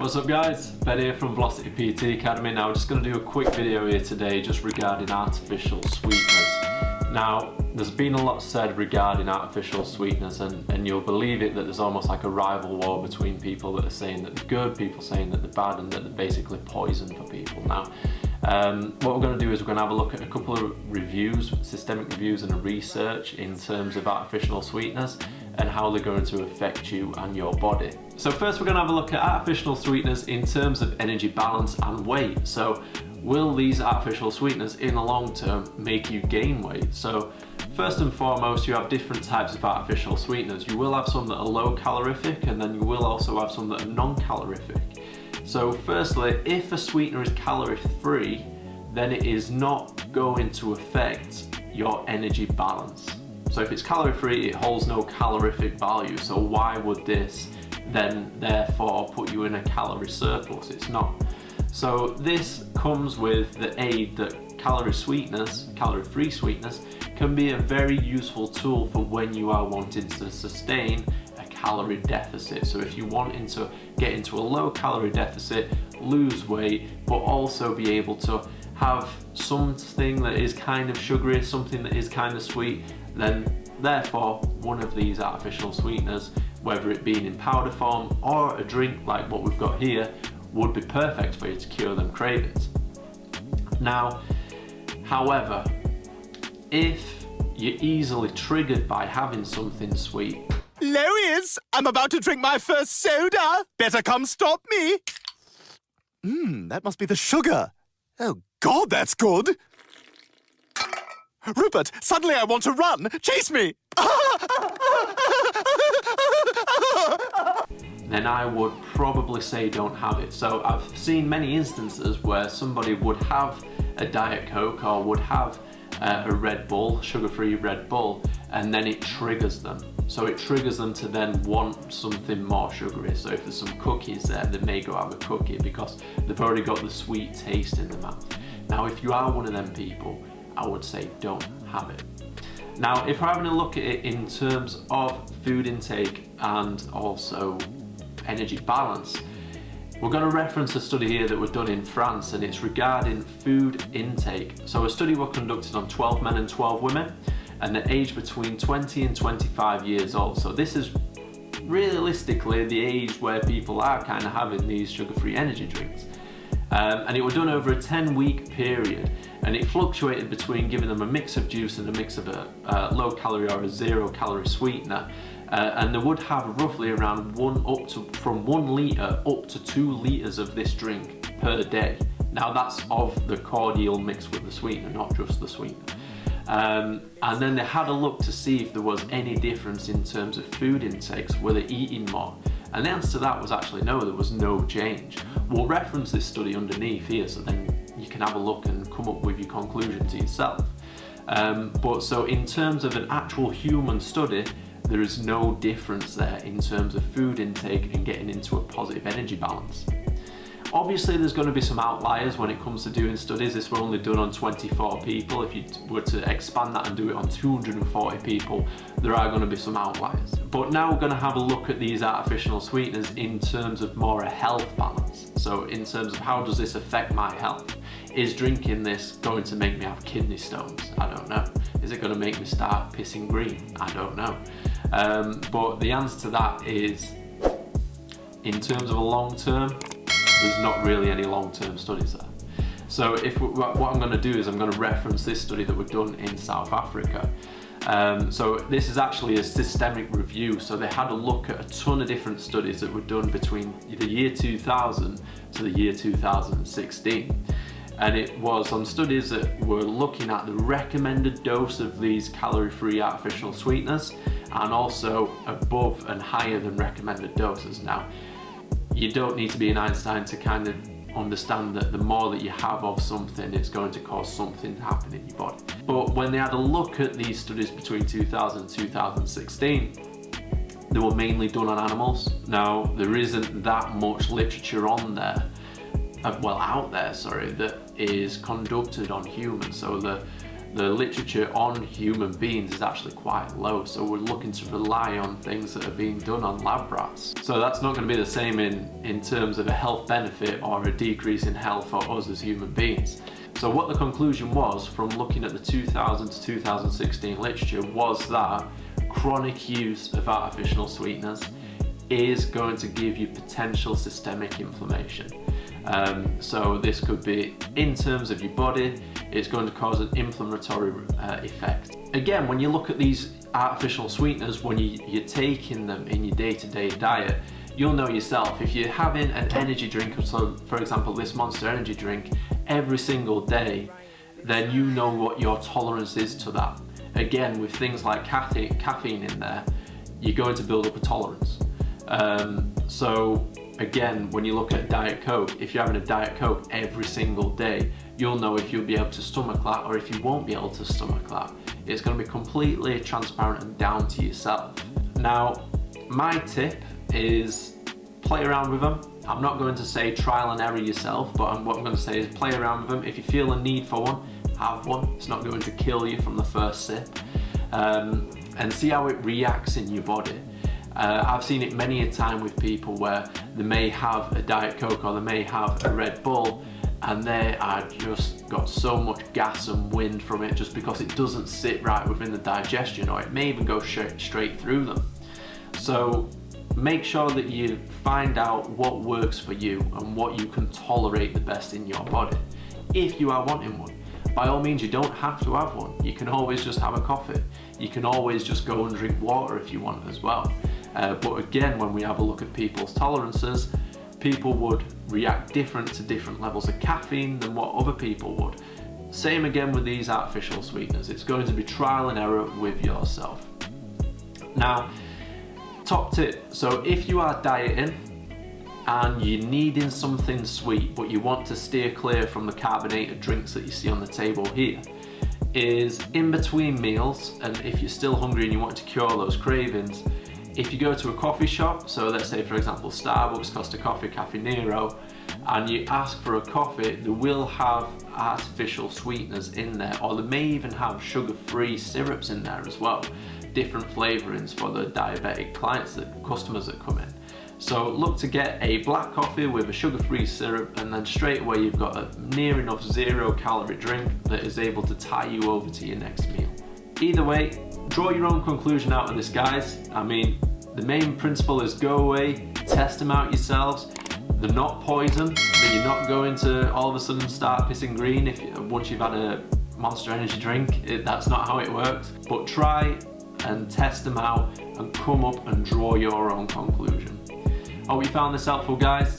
What's up guys, Ben here from Velocity PT Academy. Now I'm just going to do a quick video here today just regarding artificial sweeteners. Now there's been a lot said regarding artificial sweeteners and you'll believe it that there's almost like a rival war between people that are saying that they're good, people saying that they're bad and that they're basically poison for people. Now what we're going to do is we're going to have a look at a couple of reviews, systemic reviews and a research in terms of artificial sweeteners and how they're going to affect you and your body. So first we're going to have a look at artificial sweeteners in terms of energy balance and weight. So will these artificial sweeteners in the long term make you gain weight? So first and foremost, you have different types of artificial sweeteners. You will have some that are low calorific and then you will also have some that are non-calorific. So firstly, if a sweetener is calorie free, then it is not going to affect your energy balance. So if it's calorie free, it holds no calorific value. So why would this then therefore put you in a calorie surplus? It's not. So this comes with the aid that calorie free sweeteners, can be a very useful tool for when you are wanting to sustain a calorie deficit. So if you're wanting to get into a low calorie deficit, lose weight, but also be able to have something that is kind of sugary, something that is kind of sweet, then therefore one of these artificial sweeteners, whether it be in powder form or a drink like what we've got here, would be perfect for you to cure them cravings. Now, however, if you're easily triggered by having something sweet. Lois, I'm about to drink my first soda. Better come stop me. That must be the sugar. Oh God, that's good. Rupert, suddenly I want to run. Chase me. Then I would probably say don't have it. So I've seen many instances where somebody would have a Diet Coke or would have a Red Bull, sugar-free Red Bull, and then it triggers them. So it triggers them to then want something more sugary. So if there's some cookies there, they may go have a cookie because they've already got the sweet taste in the mouth. Now if you are one of them people, I would say don't have it. Now if we're having a look at it in terms of food intake and also energy balance, we're going to reference a study here that was done in France, and it's regarding food intake. So a study was conducted on 12 men and 12 women, and they're aged between 20 and 25 years old. So this is realistically the age where people are kind of having these sugar-free energy drinks. And it was done over a 10-week period, and it fluctuated between giving them a mix of juice and a mix of a low-calorie or a zero-calorie sweetener. And they would have roughly around from 1 litre up to 2 litres of this drink per day. Now that's of the cordial mixed with the sweetener, not just the sweetener. And then they had a look to see if there was any difference in terms of food intakes, were they eating more? And the answer to that was actually no, there was no change. We'll reference this study underneath here so then you can have a look and come up with your conclusion to yourself. But so in terms of an actual human study, there is no difference there in terms of food intake and getting into a positive energy balance. Obviously there's going to be some outliers when it comes to doing studies. This was only done on 24 people. If you were to expand that and do it on 240 people, there are going to be some outliers. But now we're going to have a look at these artificial sweeteners in terms of more a health balance. So in terms of how does this affect my health? Is drinking this going to make me have kidney stones? I don't know. Is it going to make me start pissing green? I don't know. But the answer to that is, in terms of a long term, there's not really any long-term studies there. So what I'm going to do is I'm going to reference this study that was done in South Africa. So this is actually a systemic review. So they had a look at a ton of different studies that were done between the year 2000 to the year 2016. And it was on studies that were looking at the recommended dose of these calorie-free artificial sweeteners and also above and higher than recommended doses. Now, you don't need to be an Einstein to kind of understand that the more that you have of something, it's going to cause something to happen in your body. But when they had a look at these studies between 2000 and 2016, they were mainly done on animals. Now, there isn't that much literature on there, out there, that is conducted on humans. So the literature on human beings is actually quite low, so we're looking to rely on things that are being done on lab rats. So that's not going to be the same in terms of a health benefit or a decrease in health for us as human beings. So what the conclusion was from looking at the 2000 to 2016 literature was that chronic use of artificial sweeteners is going to give you potential systemic inflammation. So this could be in terms of your body, it's going to cause an inflammatory effect. Again, when you look at these artificial sweeteners, when you're taking them in your day-to-day diet, you'll know yourself, if you're having an energy drink, so for example this Monster energy drink, every single day, then you know what your tolerance is to that. Again, with things like caffeine in there, you're going to build up a tolerance. So again, when you look at Diet Coke, if you're having a Diet Coke every single day, you'll know if you'll be able to stomach that or if you won't be able to stomach that. It's going to be completely transparent and down to yourself. Now, my tip is play around with them. I'm not going to say trial and error yourself, but what I'm going to say is play around with them. If you feel a need for one, have one. It's not going to kill you from the first sip. And see how it reacts in your body. I've seen it many a time with people where they may have a Diet Coke or they may have a Red Bull and they are just got so much gas and wind from it just because it doesn't sit right within the digestion, or it may even go straight through them. So make sure that you find out what works for you and what you can tolerate the best in your body. If you are wanting one, by all means, you don't have to have one. You can always just have a coffee. You can always just go and drink water if you want as well. But again, when we have a look at people's tolerances, people would react different to different levels of caffeine than what other people would. Same again with these artificial sweeteners. It's going to be trial and error with yourself. Now, top tip. So if you are dieting and you're needing something sweet, but you want to steer clear from the carbonated drinks that you see on the table here, is in between meals, and if you're still hungry and you want to cure those cravings, if you go to a coffee shop, so let's say for example Starbucks, Costa Coffee, Cafe Nero, and you ask for a coffee, they will have artificial sweeteners in there, or they may even have sugar-free syrups in there as well, different flavourings for the diabetic clients, customers that come in. So look to get a black coffee with a sugar-free syrup, and then straight away you've got a near enough 0-calorie drink that is able to tie you over to your next meal. Either way, draw your own conclusion out of this, guys. I mean, the main principle is go away, test them out yourselves. They're not poison, that you're not going to all of a sudden start pissing green once you've had a Monster energy drink. That's not how it works. But try and test them out and come up and draw your own conclusion. Hope you found this helpful, guys.